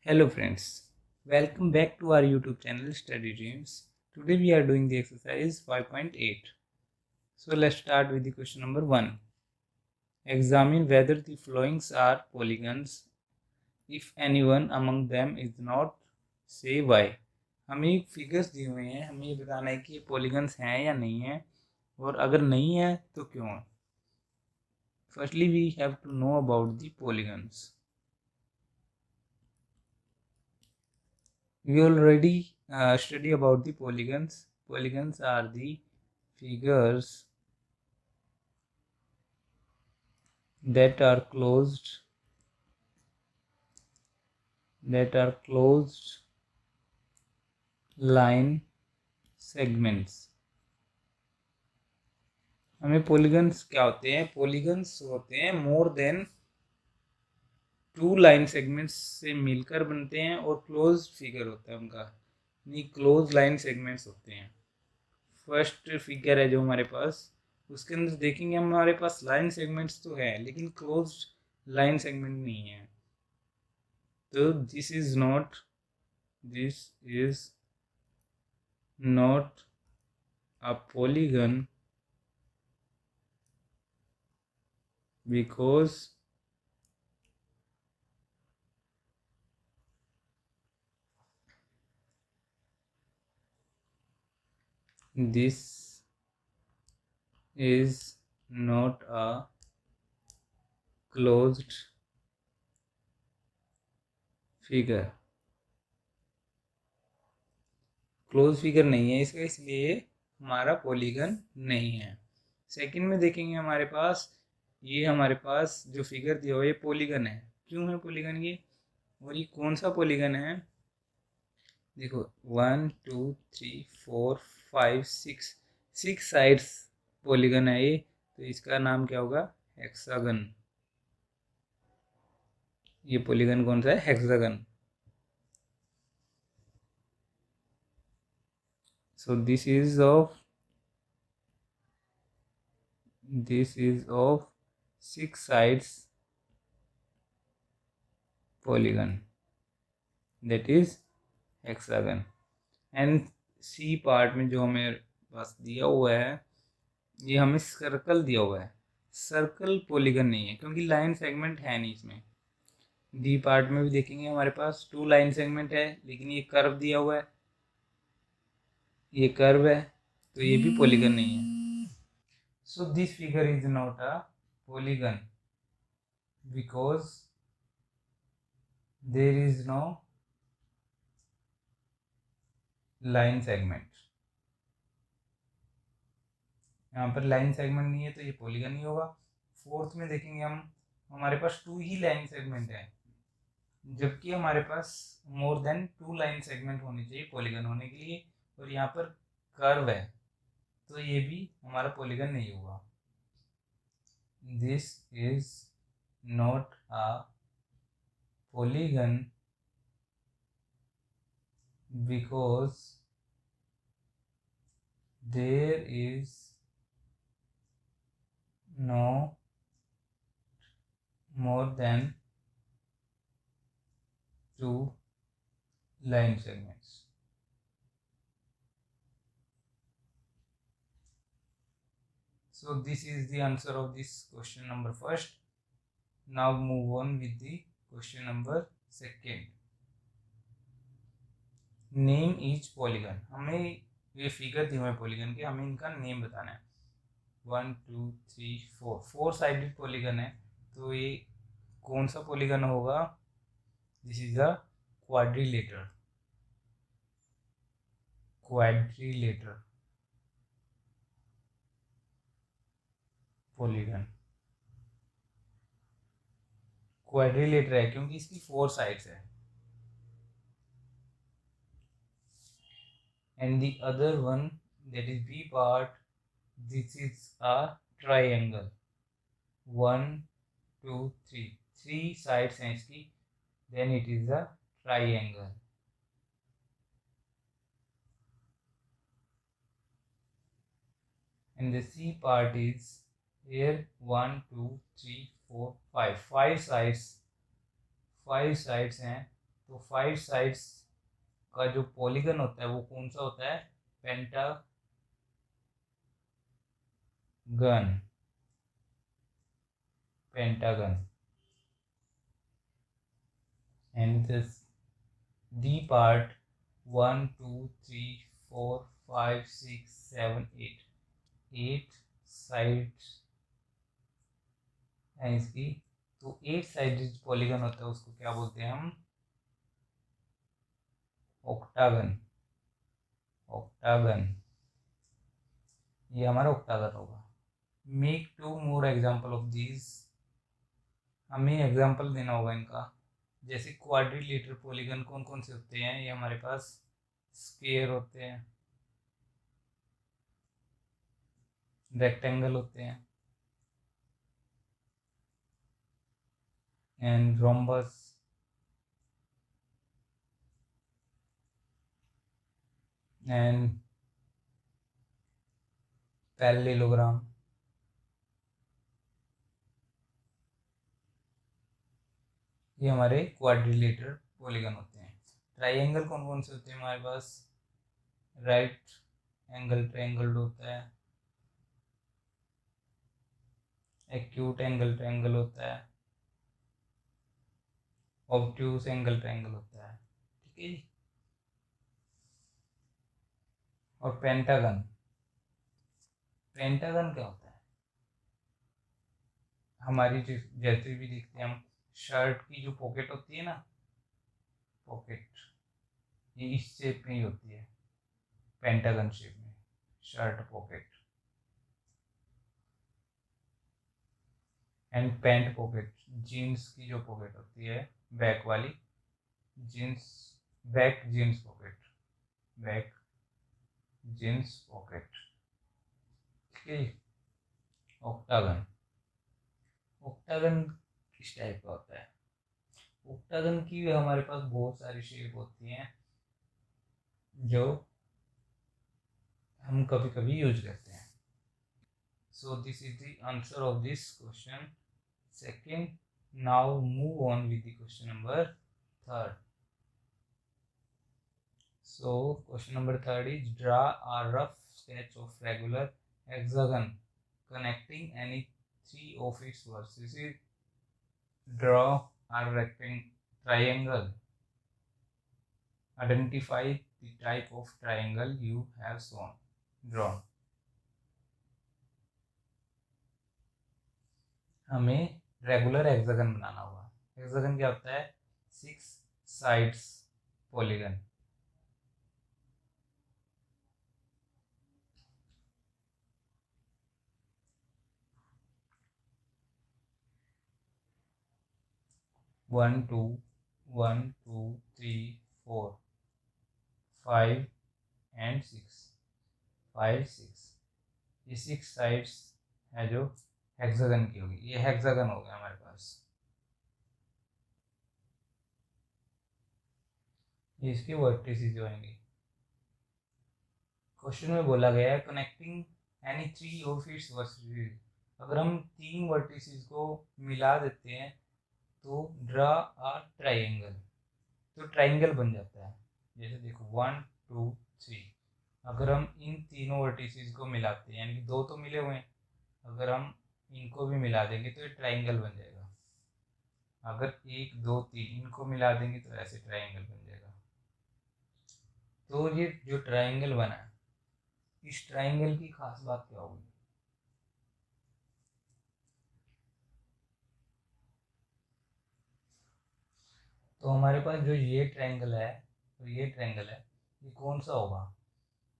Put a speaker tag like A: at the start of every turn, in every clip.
A: Hello friends, welcome back to our YouTube channel Study Dreams. Today we are doing the exercise 5.8. So let's start with the question number 1. Examine whether the followings are polygons. If anyone among them is not, say why. हमें figures दिए हुए हैं, हमें ये बताना है कि ये पॉलीगन्स हैं या नहीं है, और अगर नहीं है तो क्यों. Firstly we have to know about the polygons. We already study about the polygons. Polygons are the figures that are closed line segments. हमें पॉलीगन्स क्या होते हैं? पॉलीगन्स होते हैं मोर देन 2 लाइन सेगमेंट्स से मिलकर बनते हैं और क्लोज फिगर होता है उनका, यानी क्लोज लाइन सेगमेंट्स होते हैं. फर्स्ट फिगर है जो हमारे पास, उसके अंदर देखेंगे हमारे पास लाइन सेगमेंट्स तो है लेकिन क्लोज लाइन सेगमेंट नहीं है. तो this is not a polygon because this is not a closed figure. Close figure नहीं है इसका, इसलिए हमारा पॉलीगन नहीं है. सेकंड में देखेंगे हमारे पास जो फिगर दिया हुआ है ये पॉलीगन है. क्यों है पॉलीगन ये, और ये कौन सा पॉलीगन है? देखो 1 2 3 4 5 6 साइड्स पॉलीगन है ये, तो इसका नाम क्या होगा? हेक्सागन. ये पॉलीगन कौन सा है? Hexagon. So this is of 6 sides polygon, that is hexagon. And C part में जो हमें पास दिया हुआ है ये हमें सर्कल दिया हुआ है. सर्कल पॉलीगन नहीं है क्योंकि लाइन सेगमेंट है नहीं इसमें. डी पार्ट में भी देखेंगे हमारे पास 2 लाइन सेगमेंट है लेकिन ये कर्व दिया हुआ है, ये कर्व है, तो ये भी पॉलीगन नहीं है. So this figure is not a polygon because there is no line segment. यहाँ पर लाइन सेगमेंट नहीं है तो ये पॉलीगन नहीं होगा. फोर्थ में देखेंगे हम, हमारे पास 2 ही लाइन सेगमेंट है, जबकि हमारे पास मोर देन 2 लाइन सेगमेंट होने चाहिए पॉलीगन होने के लिए, और यहाँ पर कर्व है, तो ये भी हमारा पॉलीगन नहीं होगा. This is not a polygon because there is no more than 2 line segments. So this is the answer of this question number first. Now move on with the question number second. Name each polygon. हमें ये figure दी हुई है polygon के, हमें इनका name बताना है. 1 2 3 4 4 sided polygon है, तो ये कौन सा पॉलीगन होगा? This is a quadrilateral. Polygon quadrilateral है क्योंकि इसकी 4 साइड्स है. And the other one, that is B part, this is a triangle. 1 2 3 3 sides हैं इसकी, then it is a triangle. And the C part is here 1 2 3 4 5 5 sides हैं, तो 5 sides का जो पॉलीगन होता है वो कौन सा होता है? Pentagon. Pentagon. And the part 1 2 3 4 5 6 7 8 8 sides है इसकी। तो 8 साइडेड पॉलीगन होता है उसको क्या बोलते हैं हम? ऑक्टागन। ऑक्टागन, ये हमारा ऑक्टागन होगा। Make 2 more example of these, हमें एग्जाम्पल देना होगा इनका। जैसे क्वाड्रिलेटरल पॉलीगन कौन कौन से होते हैं? ये हमारे पास स्क्वायर होते हैं, रेक्टेंगल होते हैं, एंड रोम्बस, एंड पैरेललोग्राम। ये हमारे क्वाड्रिलेटरल पॉलीगन होते हैं। ट्राइंगल कौन कौन से होते हैं हमारे पास? राइट एंगल ट्रायंगल होता है, एक्यूट एंगल ट्रायंगल होता है, ऑब्ट्यूज एंगल ट्रायंगल होता है। ठीक है जी। और पेंटागन, पेंटागन क्या होता है? हमारी जैसे भी देखते हैं हम, शर्ट की जो पॉकेट होती है ना, पॉकेट, ये इस शेप में ही होती है, पेंटागन शेप में shirt pocket. And pant pocket, jeans की जो पॉकेट होती है बैक वाली, jeans, back jeans pocket, back jeans pocket. ठीक है। ऑक्टागन, ऑक्टागन किस टाइप का होता है? ऑक्टागन की हमारे पास बहुत सारी शेप होती हैं जो हम कभी कभी यूज करते हैं। सो this is the answer of this question second. Now move on with the question number third. So question number third is draw a rough sketch of regular hexagon connecting any three of its vertices. Draw a triangle. Identify the type of triangle you have drawn. हमें regular hexagon बनाना होगा। Hexagon क्या होता है? 6 sides polygon. One two 3 4 5 and 6, 5 6, ये 6 sides है जो hexagon की होगी। ये हेक्सागन हो गया हमारे पास। ये इसके वर्टिसेस जो आएंगे। क्वेश्चन में बोला गया है connecting any three of its vertices. अगर हम 3 वर्टिसेस को मिला देते हैं तो ड्रा अ ट्राइंगल, तो ट्राइंगल बन जाता है। जैसे देखो 1 2 3, अगर हम इन तीनों वर्टिसेस को मिलाते हैं, यानी कि 2 तो मिले हुए हैं, अगर हम इनको भी मिला देंगे तो ये ट्राइंगल बन जाएगा। अगर 1 2 3 इनको मिला देंगे तो ऐसे ट्राइंगल बन जाएगा। तो ये जो ट्राइंगल बना है, इस ट्राइंगल की खास बात क्या होगी? तो हमारे पास जो ये ट्राइंगल है, तो ये ट्राइंगल है, ये कौन सा होगा?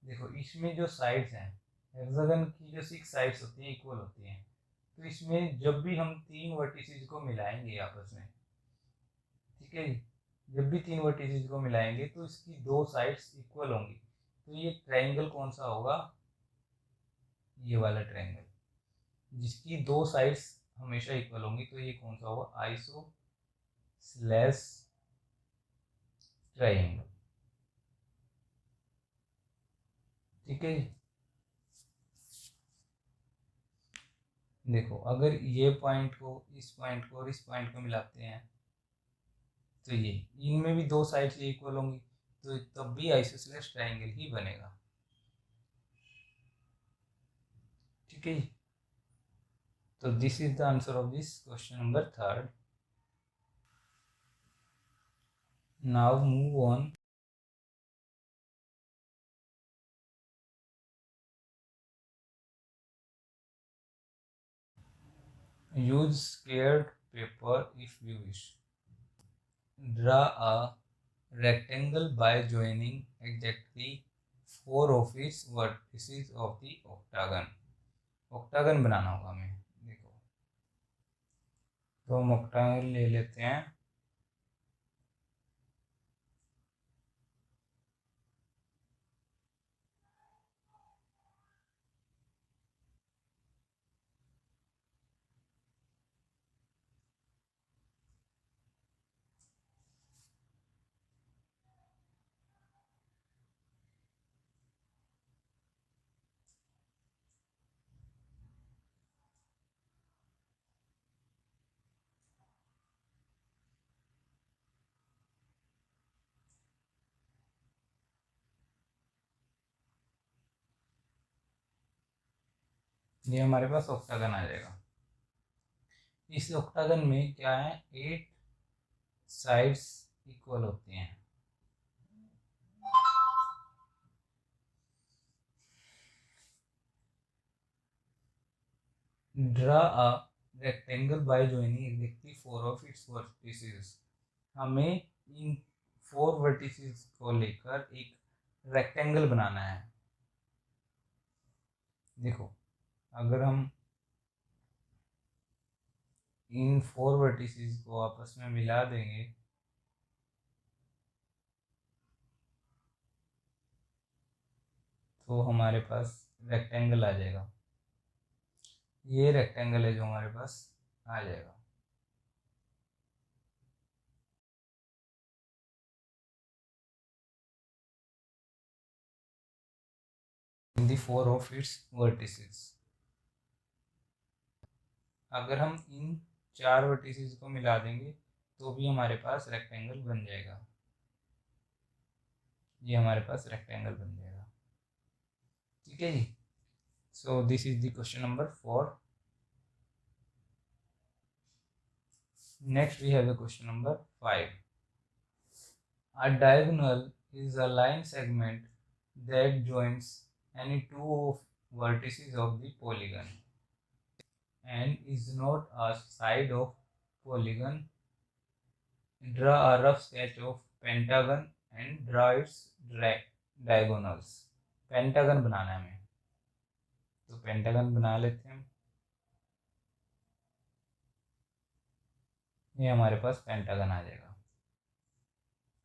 A: देखो इसमें जो साइड्स हैं, हेक्सागन की जो 6 साइड्स होती हैं इक्वल होती हैं। तो इसमें जब भी हम 3 वर्टिसेस को मिलाएंगे आपस में, ठीक है, जब भी 3 वर्टिसेस को मिलाएंगे तो इसकी 2 साइड्स इक्वल होंगी। तो ये ट्रायंगल कौन सा होगा? ये वाला ट्रायंगल जिसकी 2 साइड्स हमेशा इक्वल होंगी। तो ये कौन सा होगा? Isosceles triangle. ठीक है। देखो अगर ये पॉइंट को, इस पॉइंट को और इस पॉइंट को मिलाते हैं तो ये इनमें भी दो साइड्स इक्वल होंगी, तो तब भी आइसोसेलेस ट्रायंगल ही बनेगा। ठीक है, तो this is the answer of this question number 3rd। Now move on. Use squared paper if you wish. Draw a rectangle by joining exactly 4 of its vertices of the octagon। octagon बनाना होगा हमें। देखो, तो हम octagon ले लेते हैं। ये हमारे पास octagon आ जाएगा। इस octagon में क्या है, 8 साइड्स इक्वल होती हैं। Draw a rectangle by joining exactly 4 of its vertices। हमें इन 4 वर्टिसेस को लेकर एक रेक्टेंगल बनाना है। देखो, अगर हम इन 4 वर्टिसेस को आपस में मिला देंगे तो हमारे पास रेक्टेंगल आ जाएगा। ये रेक्टेंगल है जो हमारे पास आ जाएगा। इन दी 4 ऑफ इट्स वर्टिसेस। अगर हम इन 4 वर्टिसेस को मिला देंगे तो भी हमारे पास रेक्टेंगल बन जाएगा। ये हमारे पास रेक्टेंगल बन जाएगा। ठीक है जी। So this is the question number 4। Next we have the question number 5. A diagonal is a line segment that joins any two vertices of the polygon and is not a side of polygon. Draw a rough sketch of pentagon and draw its diagonals। Pentagon बनाना है हमें, तो pentagon बना लेते हैं। ये हमारे पास pentagon आ जाएगा।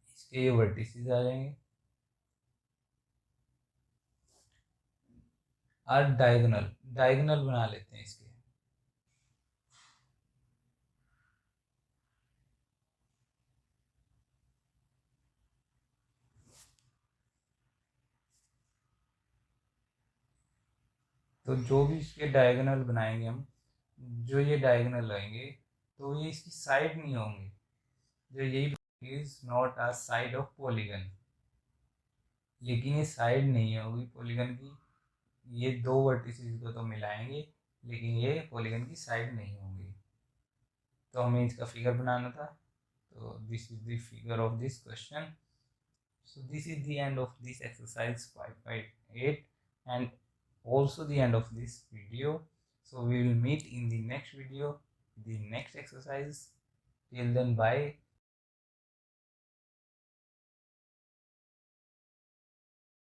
A: इसके ये वर्टिसेस आ जाएंगे। और डायगोनल बना लेते हैं इसके। तो जो भी इसके डायगोनल बनाएंगे हम, जो ये डायगोनल रहेंगे तो ये इसकी साइड नहीं होंगे। जो यही is not a side of polygon, लेकिन ये साइड नहीं होगी पॉलीगन की। ये दो वर्टिसेस को तो मिलाएंगे लेकिन ये पॉलीगन की साइड नहीं होंगी। तो हमें इसका फिगर बनाना था। तो this is the figure of this question. So this is the end of this exercise 5.8 and also the end of this video. So we will meet in the next video, the next exercise. Till then, bye.